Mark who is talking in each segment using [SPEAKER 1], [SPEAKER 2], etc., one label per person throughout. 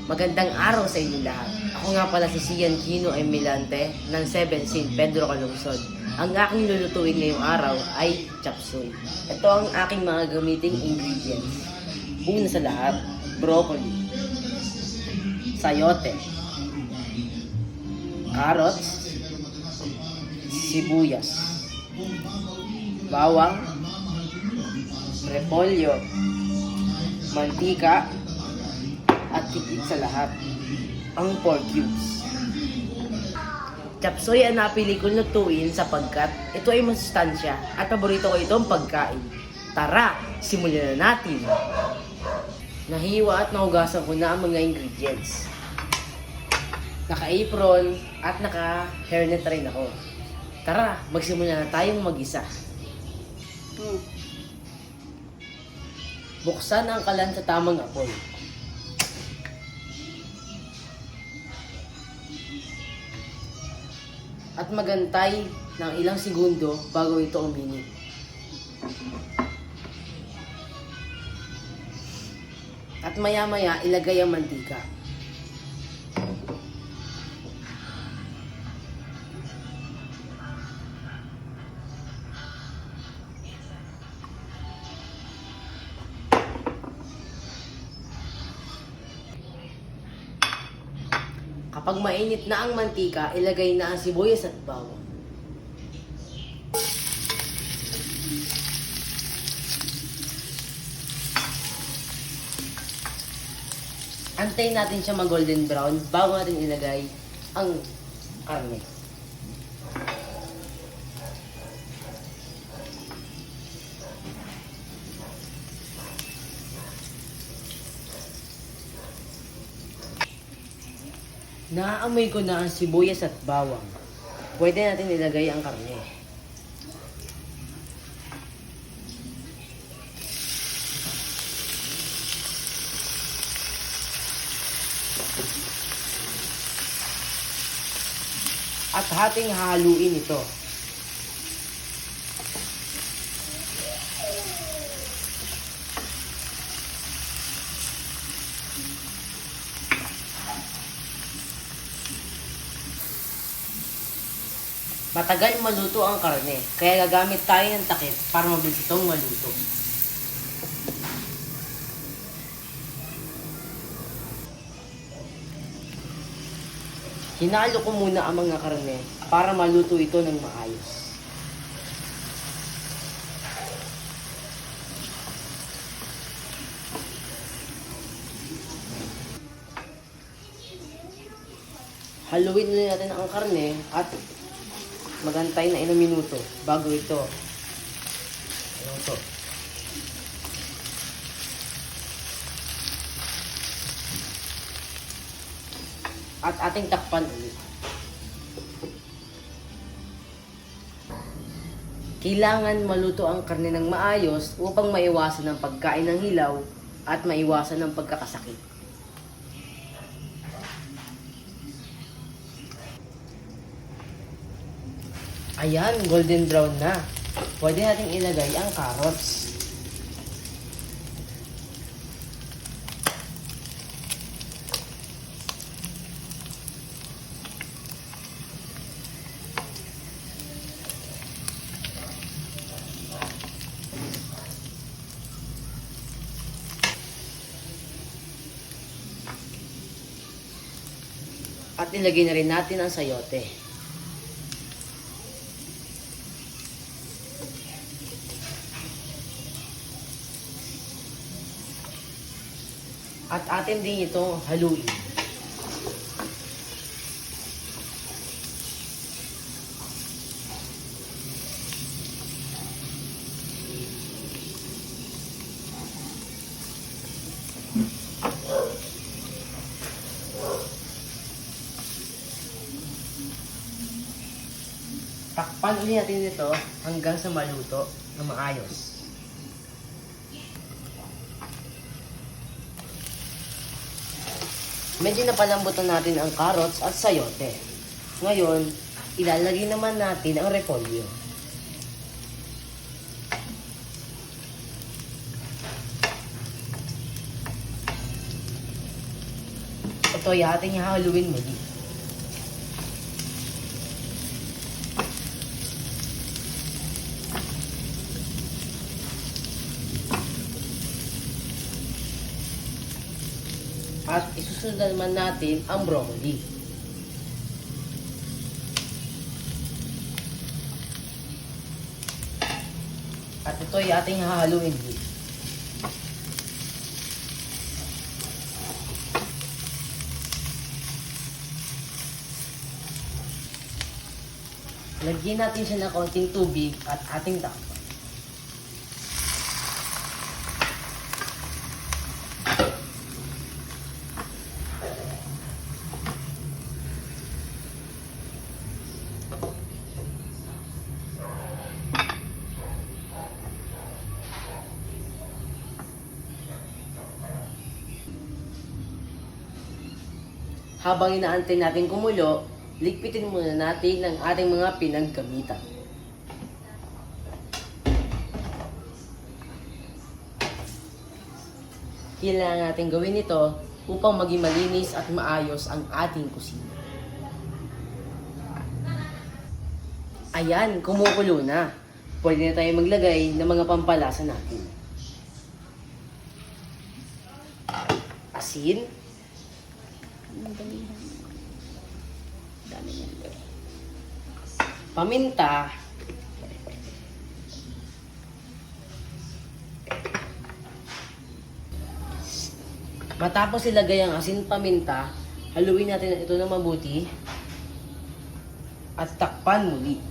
[SPEAKER 1] Magandang araw sa inyo lahat. Ako nga pala si Sian Kino Emilante ng 7 St. Pedro Calungsod. Ang aking lulutuin ngayong araw ay chop suey. Ito ang aking mga gamiting ingredients. Una sa lahat, broccoli, sayote, carrots, sibuyas, bawang, repolyo, mantika, at higit sa lahat, ang pork cubes. Chop suey ang napili kong lutuin sapagkat ito ay masustansya at paborito ko itong pagkain. Tara, simulan na natin! Nahiwa at nahugasan ko na ang mga ingredients. Naka-apron at naka-hairnet rin ako. Tara, magsimula na tayong mag-isa. Buksan ang kalan sa tamang apoy. At magantay ng ilang segundo bago ito uminit. At maya-maya ilagay ang mantika. Kapag mainit na ang mantika, ilagay na ang sibuyas at bawang. Antayin natin siya mag-golden brown bago natin ilagay ang karne. Naaamoy ko na ang sibuyas at bawang. Pwede natin ilagay ang karne. At hating haluin ito. Matagal maluto ang karne, kaya gagamit tayo ng takip para mabilis itong maluto. Hinalo ko muna ang mga karne para maluto ito ng maayos. Haluin ulit natin ang karne at magantay na ilang minuto bago ito luto. At ating takpan ulit. Kailangan maluto ang karne ng maayos upang maiwasan ang pagkain ng hilaw at maiwasan ang pagkakasakit. Ayan, golden brown na. Pwede natin ilagay ang carrots. At ilagay na rin natin ang sayote. At atin din ito haluin. Takpan ulit natin ito hanggang sa maluto na maayos. Medyo napalambutan natin ang carrots at sayote. Ngayon, ilalagay naman natin ang repolyo. ito ay ating hahaluin muli. At isusunod naman natin ang broccoli. At ito ay ating hahaluin din. Lagyan natin siya ng konting tubig at ating takpan. Habang inaantay natin kumulo, ligpitin muna natin ang ating mga pinaggamitan. Kailangan natin gawin ito upang maging malinis at maayos ang ating kusina. Ayan, kumukulo na. Pwede na tayo maglagay ng mga pampalasa natin. Asin. Paminta. Matapos ilagay ang asin paminta, haluin natin ito ng mabuti at takpan muli.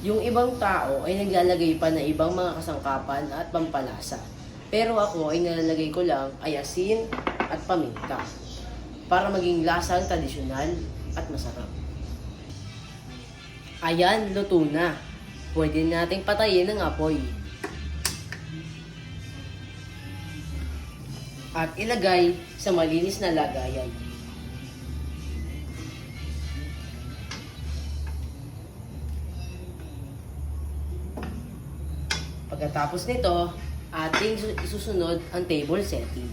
[SPEAKER 1] Yung ibang tao ay naglalagay pa ng ibang mga kasangkapan at pampalasa. Pero ako ay nalalagay ko lang ay asin at paminta para maging lasang tradisyonal at masarap. Ayan, luto na. Pwede nating patayin ng apoy. At ilagay sa malinis na lagayan. Pagkatapos nito, ating isusunod ang table setting.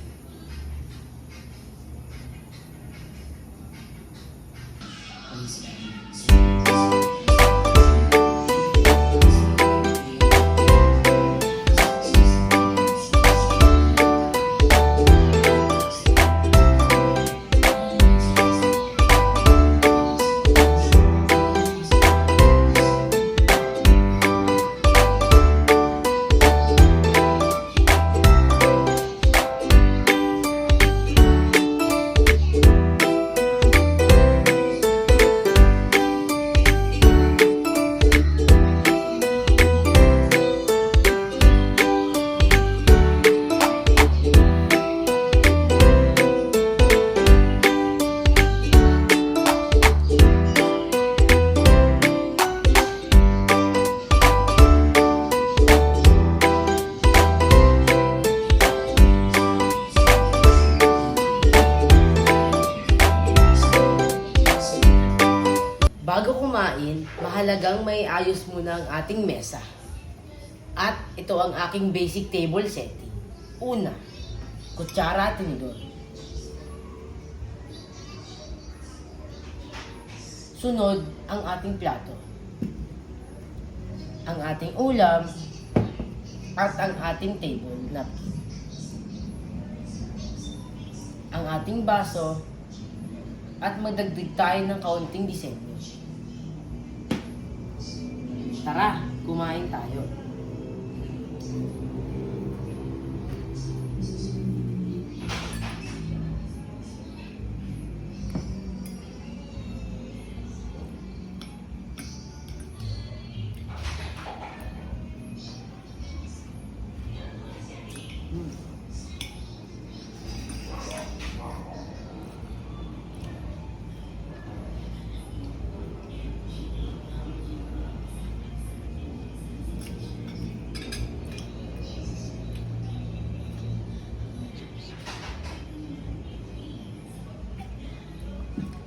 [SPEAKER 1] Bago kumain, mahalagang may ayos muna ang ating mesa. At ito ang aking basic table setting. Una, kutsara at tinidor. Sunod, ang ating plato. Ang ating ulam at ang ating table napkin. Ang ating baso at magdagdag tayo ng kaunting disenyo. Tara, kumain tayo.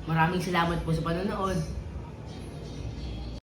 [SPEAKER 1] Maraming salamat po sa panonood.